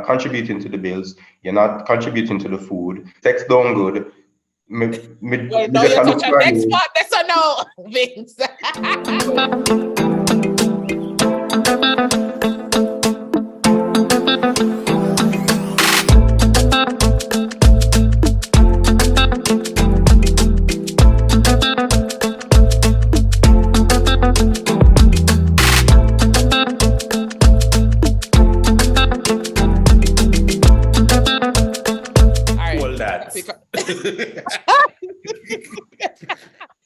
not contributing to the bills, you're not contributing to the food, sex don't good. Well, no, you touch on next part. That's a no, Vince.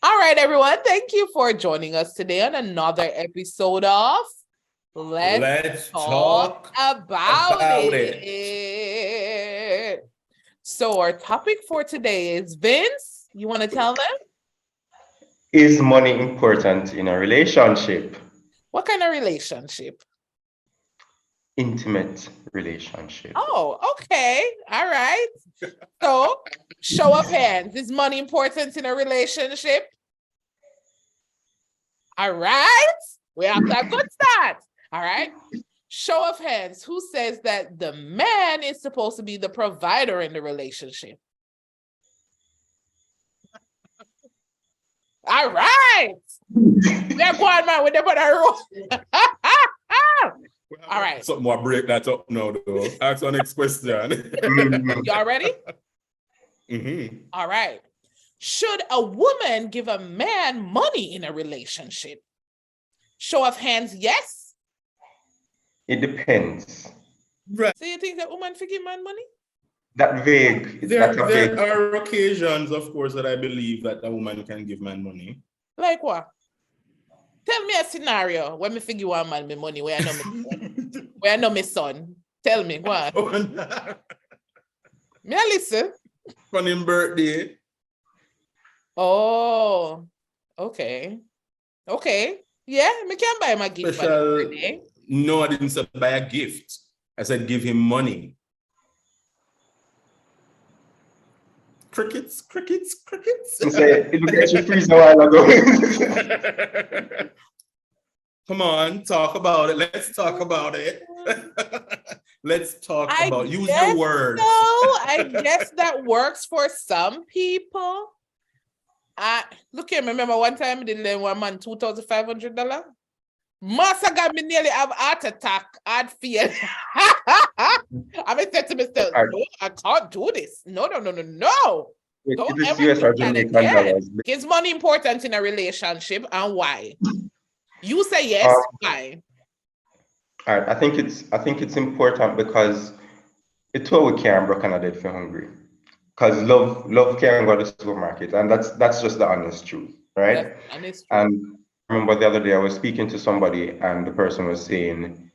All right, everyone. Thank you for joining us today on another episode of Let's Talk About It. So our topic for today is, Vince, you want to tell them? Is money important in a relationship? What kind of relationship? Intimate relationship. Oh, okay. All right. So, show of hands. Is money important in a relationship? All right. We have that good start. All right. Show of hands. Who says that the man is supposed to be the provider in the relationship? All right. They're going, man, with them on a roll. All right. Something more break that up now, though. Ask our next question. Y'all ready? Mm-hmm. All right. Should a woman give a man money in a relationship? Show of hands, yes? It depends. Right. So you think that woman should give man money? That vague. There are occasions, of course, that I believe that a woman can give man money. Like what? Tell me a scenario when me figure one man me money where I know me where I know my son. Tell me what. Me a listen. On his birthday. Oh, okay. Okay. Yeah, me can buy him a gift for his birthday. No, I didn't say buy a gift. I said give him money. Crickets. You say, it'll get you freeze a while ago. Come on, talk about it. Let's talk about it. Let's talk about use your words. No, I guess that works for some people. Look here, remember one time I did lend one man $2,500? Master got me nearly have heart attack. I'd feel. I said to myself, no, I can't do this. No. Don't ever do that again. Is money important in a relationship, and why? You say yes, why? All right, I think it's important because it's how we can broke and a dead for hungry. Because love can go to the supermarket, and that's just the honest truth, right? And I remember the other day I was speaking to somebody, and the person was saying,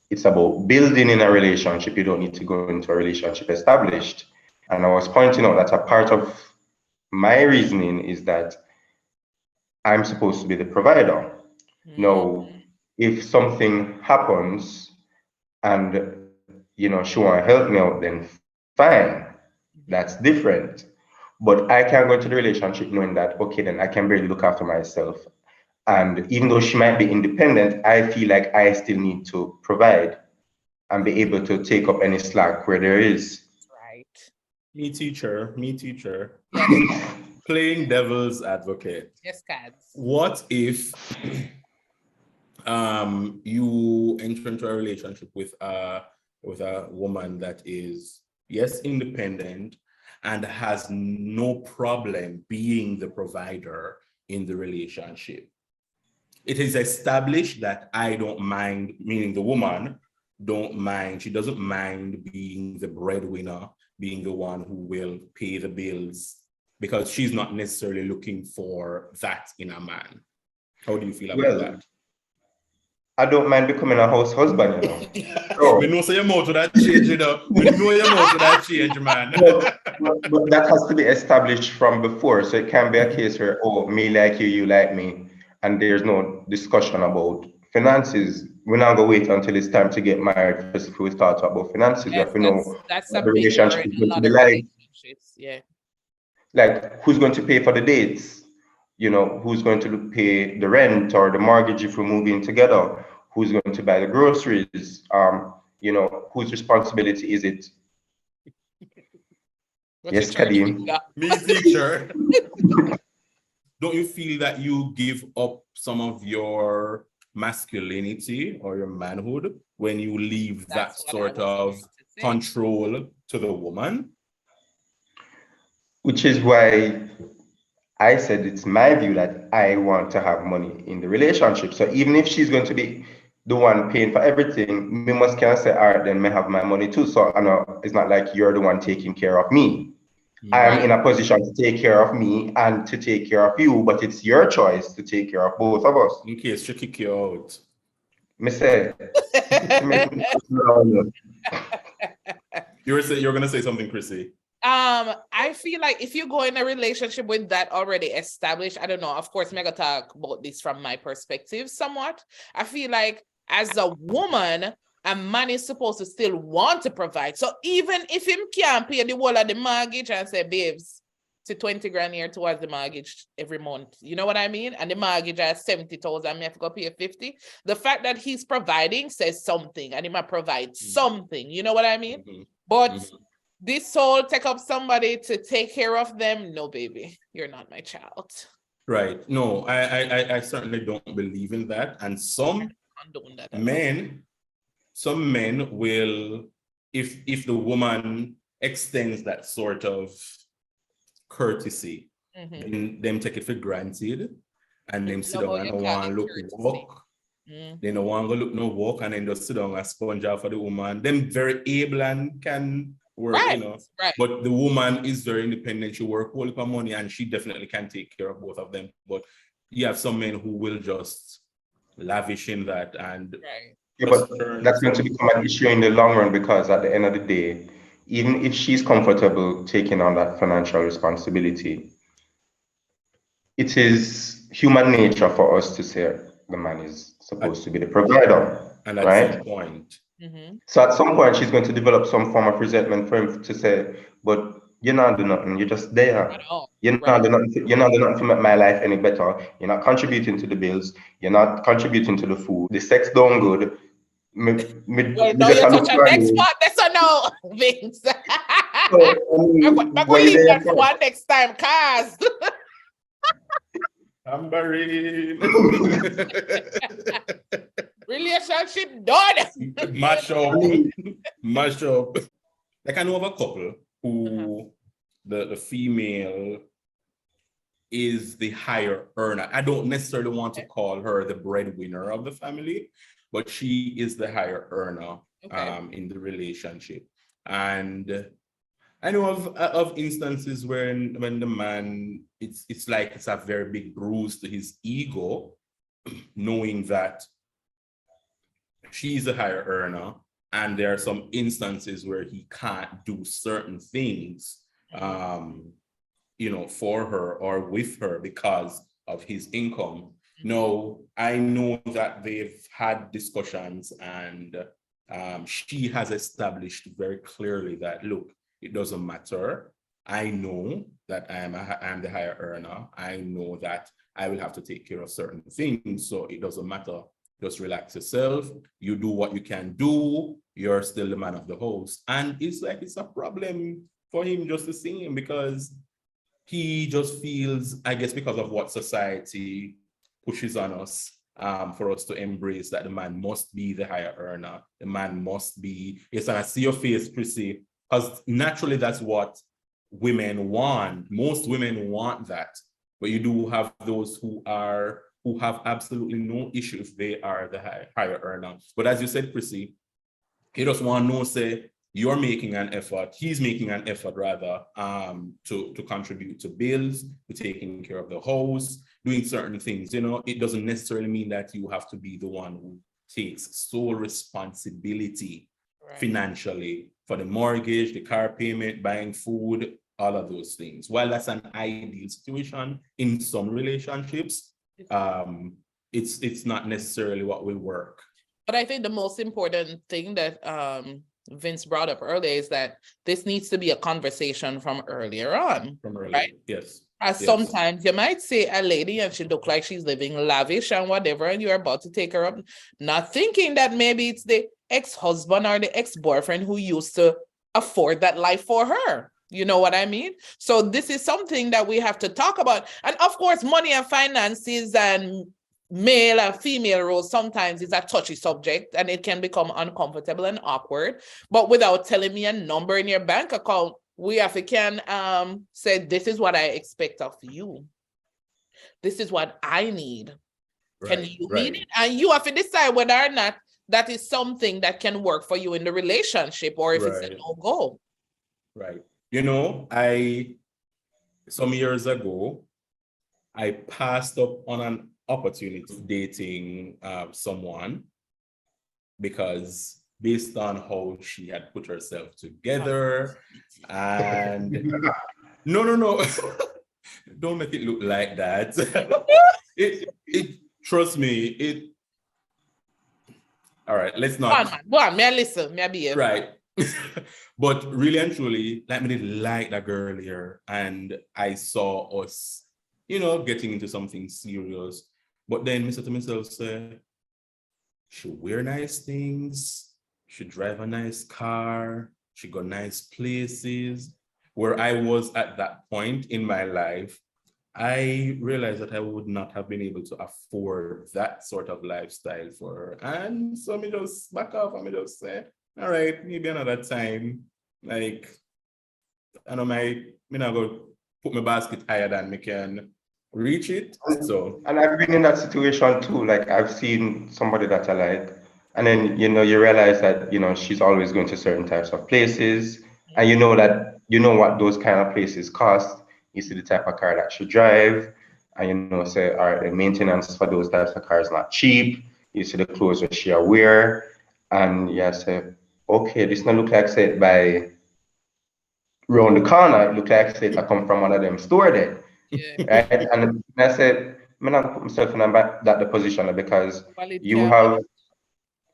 it's about building in a relationship. You don't need to go into a relationship established. And I was pointing out that a part of my reasoning is that I'm supposed to be the provider. Mm-hmm. Now, if something happens and, she want to help me out, then fine. That's different. But I can go into the relationship knowing that, okay, then I can barely look after myself. And even though she might be independent, I feel like I still need to provide and be able to take up any slack where there is. Right. Me teacher. Playing devil's advocate. Yes, Kadz. What if you enter into a relationship with a woman that is, yes, independent and has no problem being the provider in the relationship? It is established that I don't mind, meaning the woman she doesn't mind being the breadwinner, being the one who will pay the bills, because she's not necessarily looking for that in a man. How do you feel about that? I don't mind becoming a house husband, We know so your mouth to that change, We know your mouth to that change, man. But that has to be established from before. So it can be a case where, me like you, you like me, and there's no discussion about finances. We're not going to wait until it's time to get married first if we start talk about finances. Yes, we know that's what the relationship is going to be like. Yeah. Like, who's going to pay for the dates? Who's going to pay the rent or the mortgage if we're moving together? Who's going to buy the groceries? you know, whose responsibility is it? What Yes, you trying to Kadim. figure? Me, teacher. Don't you feel that you give up some of your masculinity or your manhood when you leave that That's what I sort was of going to say. control to the woman? Which is why I said it's my view that I want to have money in the relationship. So even if she's going to be the one paying for everything, me must can say, all right, then me have my money too. So I know it's not like you're the one taking care of me. I'm in a position to take care of me and to take care of you, but it's your choice to take care of both of us. In case she kick you out. Me say, to make me feel You're gonna say something, Chrissy. I feel like if you go in a relationship with that already established, I don't know, of course, I'm gonna talk about this from my perspective somewhat. I feel like as a woman, a man is supposed to still want to provide. So even if him can't pay the whole of the mortgage and say, babes, to 20 grand here towards the mortgage every month. You know what I mean? And the mortgage has 70,000, I have to go pay 50. The fact that he's providing says something, and he might provide something. You know what I mean? Mm-hmm. But this whole take up somebody to take care of them, no, baby, you're not my child. Right. No, I certainly don't believe in that. And some men will, if the woman extends that sort of courtesy, then them take it for granted, and them sit down and don't want to look walk. They don't want to look no walk, and then just sit down and sponge out for the woman. Them very able and can work, you know. Right. But the woman is very independent. She work all her money, and she definitely can take care of both of them. But you have some men who will just lavish in that, and yeah, but that's going to become an issue in the long run, because at the end of the day, even if she's comfortable taking on that financial responsibility, it is human nature for us to say the man is supposed to be the provider, and at right? some point. So at some point, she's going to develop some form of resentment for him to say, but you're not doing nothing, you're just there. You're not doing nothing to make my life any better. You're not contributing to the bills. You're not contributing to the food. The sex don't good. Well, no, you touch on next part. That's a no, Vince. I'm going to leave that for one next time, cause I'm buried. Relationship done. Mash up. Like I know of a couple who the female is the higher earner. I don't necessarily want to call her the breadwinner of the family, but she is the higher earner in the relationship. And I know of instances when the man, it's like it's a very big bruise to his ego, knowing that she's a higher earner, and there are some instances where he can't do certain things, you know, for her or with her because of his income. No, I know that they've had discussions, and she has established very clearly that, look, it doesn't matter. I know that I am the higher earner. I know that I will have to take care of certain things, so it doesn't matter. Just relax yourself. You do what you can do. You're still the man of the house. And it's like it's a problem for him just the same, because he just feels, I guess, because of what society pushes on us, for us to embrace that the man must be the higher earner. The man must be, yes, and I see your face, Chrissy, because naturally that's what women want. Most women want that. But you do have those who have absolutely no issue if they are the higher earner. But as you said, Chrissy, he just want to know, say, you're making an effort, he's making an effort rather, to contribute to bills, to taking care of the house, doing certain things. You know, it doesn't necessarily mean that you have to be the one who takes sole responsibility financially for the mortgage, the car payment, buying food, all of those things. While that's an ideal situation in some relationships, it's not necessarily what will work. But I think the most important thing that Vince brought up earlier is that this needs to be a conversation from earlier on. Right? Yes. As sometimes you might say a lady and she look like she's living lavish and whatever, and you're about to take her up, not thinking that maybe it's the ex-husband or the ex-boyfriend who used to afford that life for her. You know what I mean? So this is something that we have to talk about. And of course, money and finances and male and female roles sometimes is a touchy subject and it can become uncomfortable and awkward. But without telling me a number in your bank account, we have to say, this is what I expect of you. This is what I need. Can you meet it? And you have to decide whether or not that is something that can work for you in the relationship or if it's a no-go. Right. Some years ago, I passed up on an opportunity of dating someone because based on how she had put herself together and no. Don't make it look like that. Trust me, all right, let's not. Go on, may I listen, may I be here. Right. But really and truly, like me did like that girl here, and I saw us, getting into something serious. But then I said to myself, say, she wear nice things, she drive a nice car, she go nice places. Where I was at that point in my life, I realized that I would not have been able to afford that sort of lifestyle for her. And so me just back off and me just say, all right, maybe another time. Like, I know me not go put my basket higher than me can reach it. So, and I've been in that situation too. Like I've seen somebody that I like, and then you realize that she's always going to certain types of places, and you know what those kind of places cost. You see the type of car that she drive, and say, all right, the maintenance for those types of cars not cheap. You see the clothes that she wear, and you say, okay, this not look like say by round the corner. It look like say it come from one of them store there. Yeah. Right? And I said, I'm not put myself in that position because you have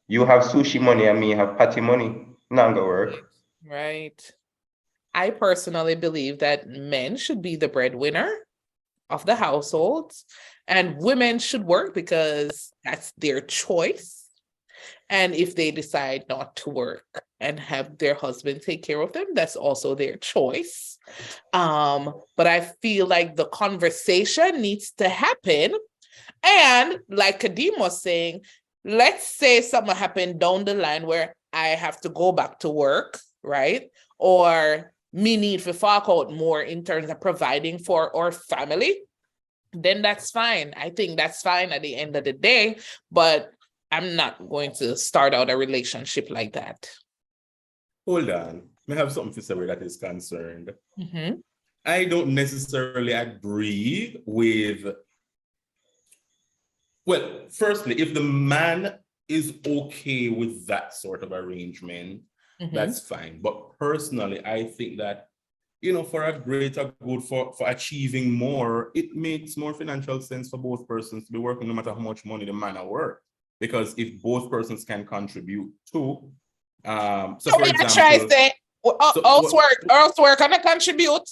sushi money and me have patty money. Not gonna work. Right. I personally believe that men should be the breadwinner of the household and women should work because that's their choice. And if they decide not to work and have their husband take care of them, that's also their choice. But I feel like the conversation needs to happen. And like Kadeem was saying, let's say something happened down the line where I have to go back to work, right? Or me need to fork out more in terms of providing for our family, then that's fine. I think that's fine at the end of the day, but I'm not going to start out a relationship like that. Hold on. I have something to say where that is concerned. Mm-hmm. I don't necessarily agree with, well, firstly, if the man is okay with that sort of arrangement, that's fine. But personally, I think that, for a greater good, for achieving more, it makes more financial sense for both persons to be working no matter how much money the man are worth. Because if both persons can contribute to, so for example, housework and contribute.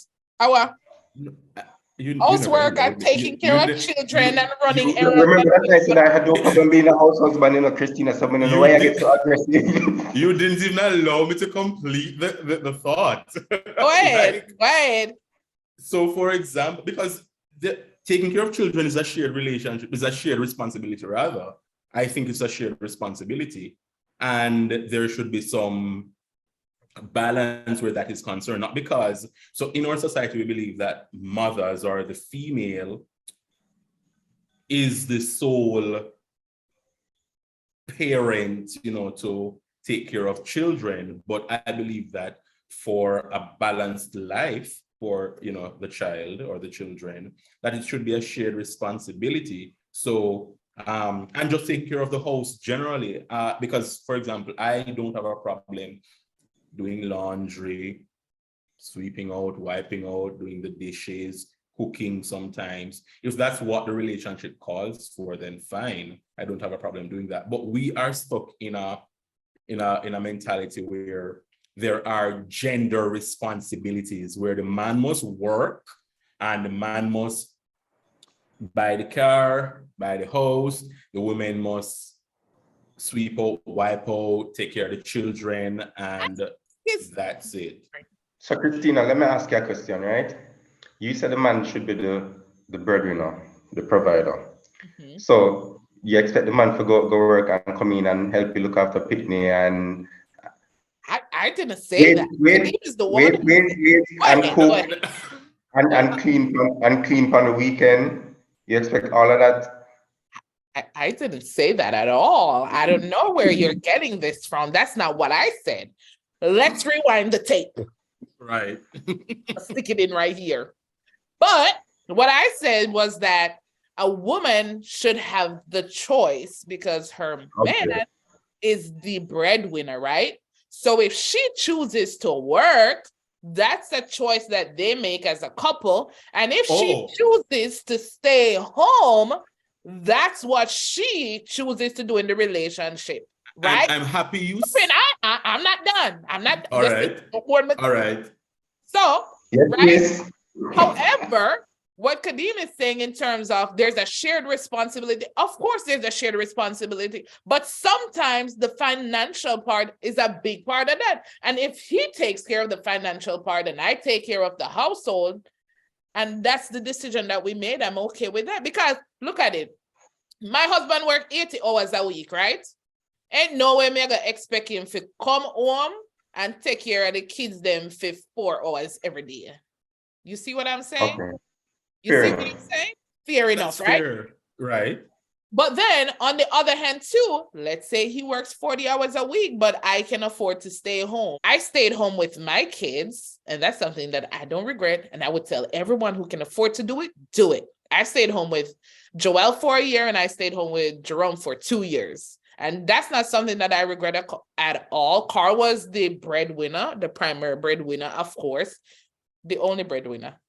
Housework and taking care of children and running errands. Remember that I said I had no problem being a house husband, Christina, so I don't know why I get so aggressive. You didn't even allow me to complete the thought. Go ahead. So for example, because taking care of children is a shared relationship, is a shared responsibility rather. I think it's a shared responsibility. And there should be some balance where that is concerned, not because, so in our society, we believe that mothers or the female is the sole parent, to take care of children. But I believe that for a balanced life for, the child or the children, that it should be a shared responsibility. So, and just take care of the house generally, because, for example, I don't have a problem doing laundry, sweeping out, wiping out, doing the dishes, cooking sometimes. If that's what the relationship calls for, then fine. I don't have a problem doing that. But we are stuck in a mentality where there are gender responsibilities, where the man must work and the man must buy the car, buy the house, the women must sweep out, wipe out, take care of the children, and Yes. that's it. So Christina, let me ask you a question, right? You said the man should be the breadwinner, the provider. Mhm. So you expect the man to go work and come in and help you look after Pitney and I didn't say that. Kadeem is the one. wait, Go and ahead, go cook ahead. and clean on the weekend. You expect all of that? I didn't say that at all. I don't know where you're getting this from. That's not what I said. Let's rewind the tape. Right. Stick it in right here. But what I said was that a woman should have the choice because her man is the breadwinner, right? So if she chooses to work, that's a choice that they make as a couple. And if she chooses to stay home, that's what she chooses to do in the relationship, right? I'm happy you. I'm not done. I'm not. All right. All right. So, right? Yes. However, what Kadeem is saying in terms of there's a shared responsibility, of course, there's a shared responsibility, but sometimes the financial part is a big part of that. And if he takes care of the financial part and I take care of the household, and that's the decision that we made, I'm okay with that. Because look at it. My husband worked 80 hours a week, right? Ain't no way me gonna expect him to come home and take care of the kids them for 4 hours every day. You see what I'm saying? Okay. You see what I'm saying? Fair enough, right? Fair. Right. But then on the other hand, too, let's say he works 40 hours a week, but I can afford to stay home. I stayed home with my kids, and that's something that I don't regret. And I would tell everyone who can afford to do it, do it. I stayed home with Joelle for a year, and I stayed home with Jerome for 2 years. And that's not something that I regret at all. Carl was the breadwinner, the primary breadwinner, of course. The only breadwinner.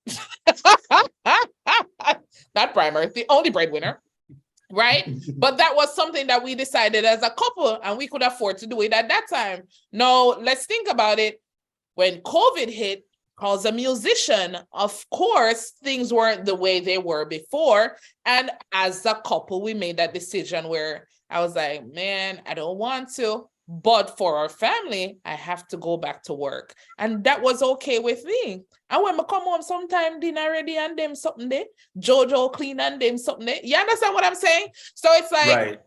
Not primary, the only breadwinner. Right? But that was something that we decided as a couple, and we could afford to do it at that time. Now, let's think about it. When COVID hit, as a musician, of course, things weren't the way they were before. And as a couple, we made that decision where I was like, man, I don't want to. But for our family, I have to go back to work. And that was okay with me. And when I come home sometime, dinner ready and them something there, Jojo clean and them something there. You understand what I'm saying? So it's like, right.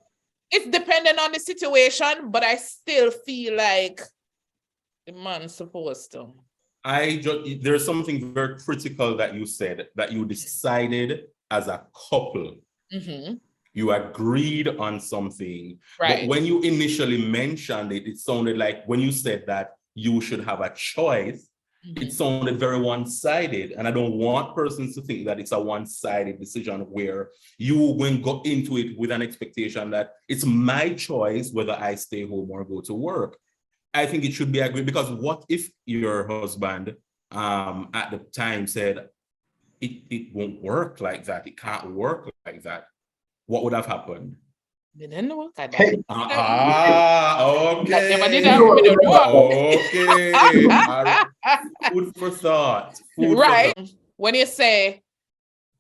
It's dependent on the situation, but I still feel like the man's supposed to. There's something very critical that you said, that you decided as a couple. Mm-hmm. You agreed on something. Right. But when you initially mentioned it, it sounded like when you said that you should have a choice, it sounded very one-sided. And I don't want persons to think that it's a one-sided decision where you will go into it with an expectation that it's my choice whether I stay home or go to work. I think it should be agreed, because what if your husband at the time said, it won't work like that, it can't work like that? What would have happened? Didn't work at that. Hey. Okay. Food for thought. Right. When you say,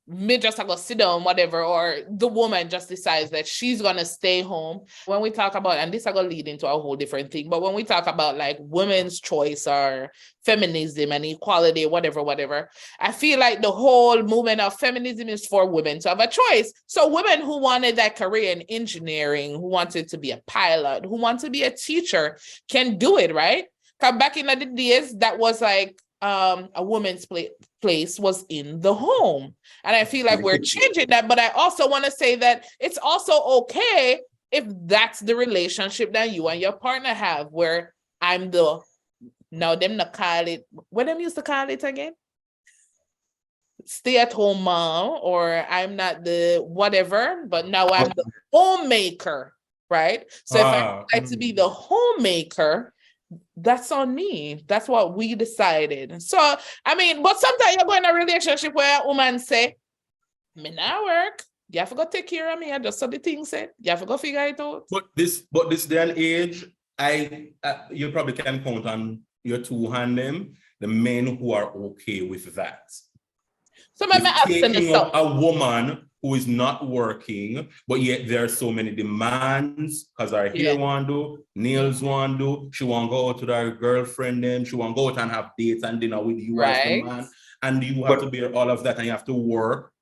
me just go sit down, whatever, or the woman just decides that she's gonna stay home. When we talk about, and this is gonna lead into a whole different thing, but when we talk about like women's choice or feminism and equality, whatever, I feel like the whole movement of feminism is for women to have a choice. So women who wanted that career in engineering, who wanted to be a pilot, who want to be a teacher, can do it, right? Because back in the days, that was like a woman's place was in the home. And I feel like we're changing that, but I also want to say that it's also okay if that's the relationship that you and your partner have, where I'm the, now them not call it, what them used to call it again? Stay-at-home mom, or I'm not the whatever, but now I'm the homemaker, right? So if I decide to be the homemaker, that's on me. That's what we decided. So, I mean, but sometimes you're going in a relationship where a woman say, me not work. You have to go take care of me. I just saw the thing said. You have to go figure it out. But this day and age, you probably can count on your two hand them, the men who are okay with that. So let me ask you taking up something. a woman who is not working, but yet there are so many demands because her hair want to do, nails want to do, she want to go out with her girlfriend, them, she want to go out and have dates and dinner with you as the man, and you have to bear all of that, and you have to work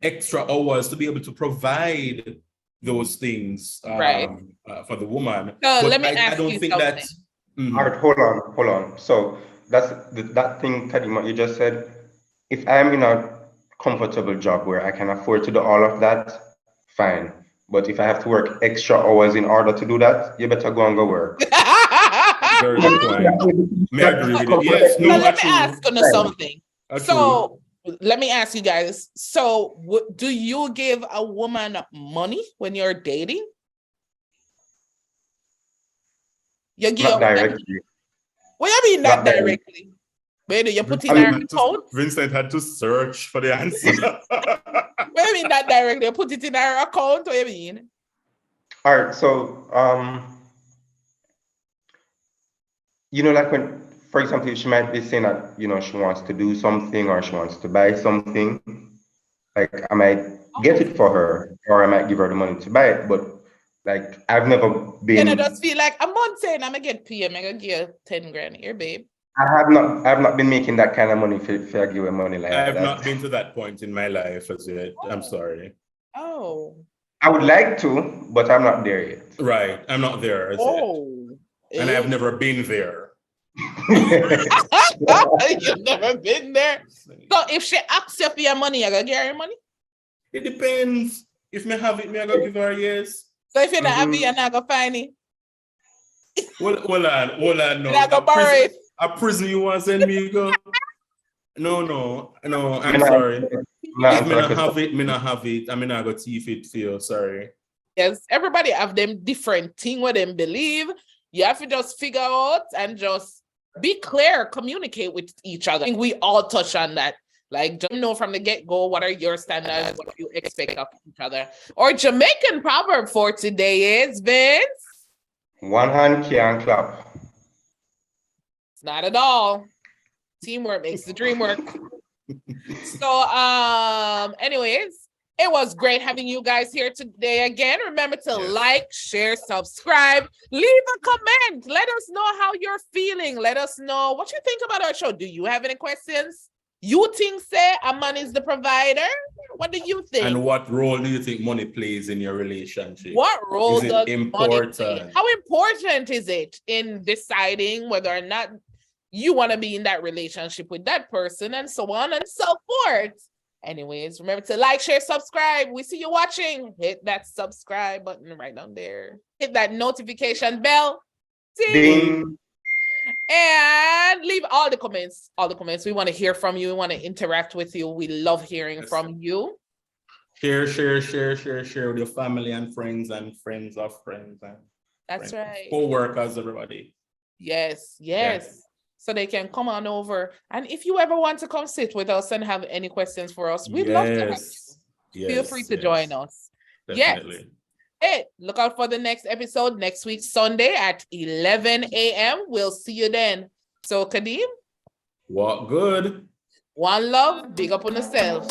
extra hours to be able to provide those things for the woman. So but let me ask I don't you think something. that. All right, hold on. So that's that thing, Kadima, you just said. If I'm in a comfortable job where I can afford to do all of that, fine. But if I have to work extra hours in order to do that, you better go and go work. Very good point. May I agree with it? Yes, no, So let me true. ask you something. So True. let me ask you guys. So do you give a woman money when you're dating? You give Not directly. What do you mean not directly? Where do you put in her account? Vincent had to search for the answer. What do you mean not directly? You put it in her account? What do you mean? All right, so you know, like when, for example, she might be saying that, you know, she wants to do something or she wants to buy something. Like I might get it for her, or I might give her the money to buy it. But like I've never been. And I just feel like a month saying I'm gonna get paid, I'm gonna give you 10 grand here, babe. I have not been making that kind of money for I give her money like that. I have not been to that point in my life as yet. I'm sorry. Oh. I would like to, but I'm not there yet. Right. I'm not there as yet. And I've never been there. You've never been there. So if she asks you for your money, you're gonna give her your money? It depends. If me have it, me I gonna give her a yes. So if you're not happy, you're not gonna find it. Hold on, no. You're not gonna borrow it. A prison you want to send me go? No, I'm sorry. If me not have it, me not have it. I mean, I got teeth it feel sorry. Yes, everybody have them different thing what them believe. You have to just figure out and just be clear, communicate with each other. I think we all touch on that. Like, just know from the get-go what are your standards, what you expect of each other. Or Jamaican proverb for today is, Vince? One hand can't clap. It's not at all. Teamwork makes the dream work. So, anyways, it was great having you guys here today again. Remember to like, share, subscribe, leave a comment. Let us know how you're feeling. Let us know what you think about our show. Do you have any questions? You think, say, a man is the provider? What do you think? And what role do you think money plays in your relationship? What role is does it important? Money play? How important is it in deciding whether or not you want to be in that relationship with that person, and so on and so forth? Anyways, remember to like, share, subscribe. We see you watching. Hit that subscribe button right down there. Hit that notification bell. Ding. And leave all the comments. All the comments. We want to hear from you. We want to interact with you. We love hearing from you. Share with your family and friends of friends. And that's friends. Right. Co-workers, everybody. Yes. So they can come on over. And if you ever want to come sit with us and have any questions for us, we'd love to have you. Feel free to join us. Definitely. Yes. Hey, look out for the next episode next week, Sunday at 11 a.m. We'll see you then. So, Kadeem? What good? One love, big up on yourself.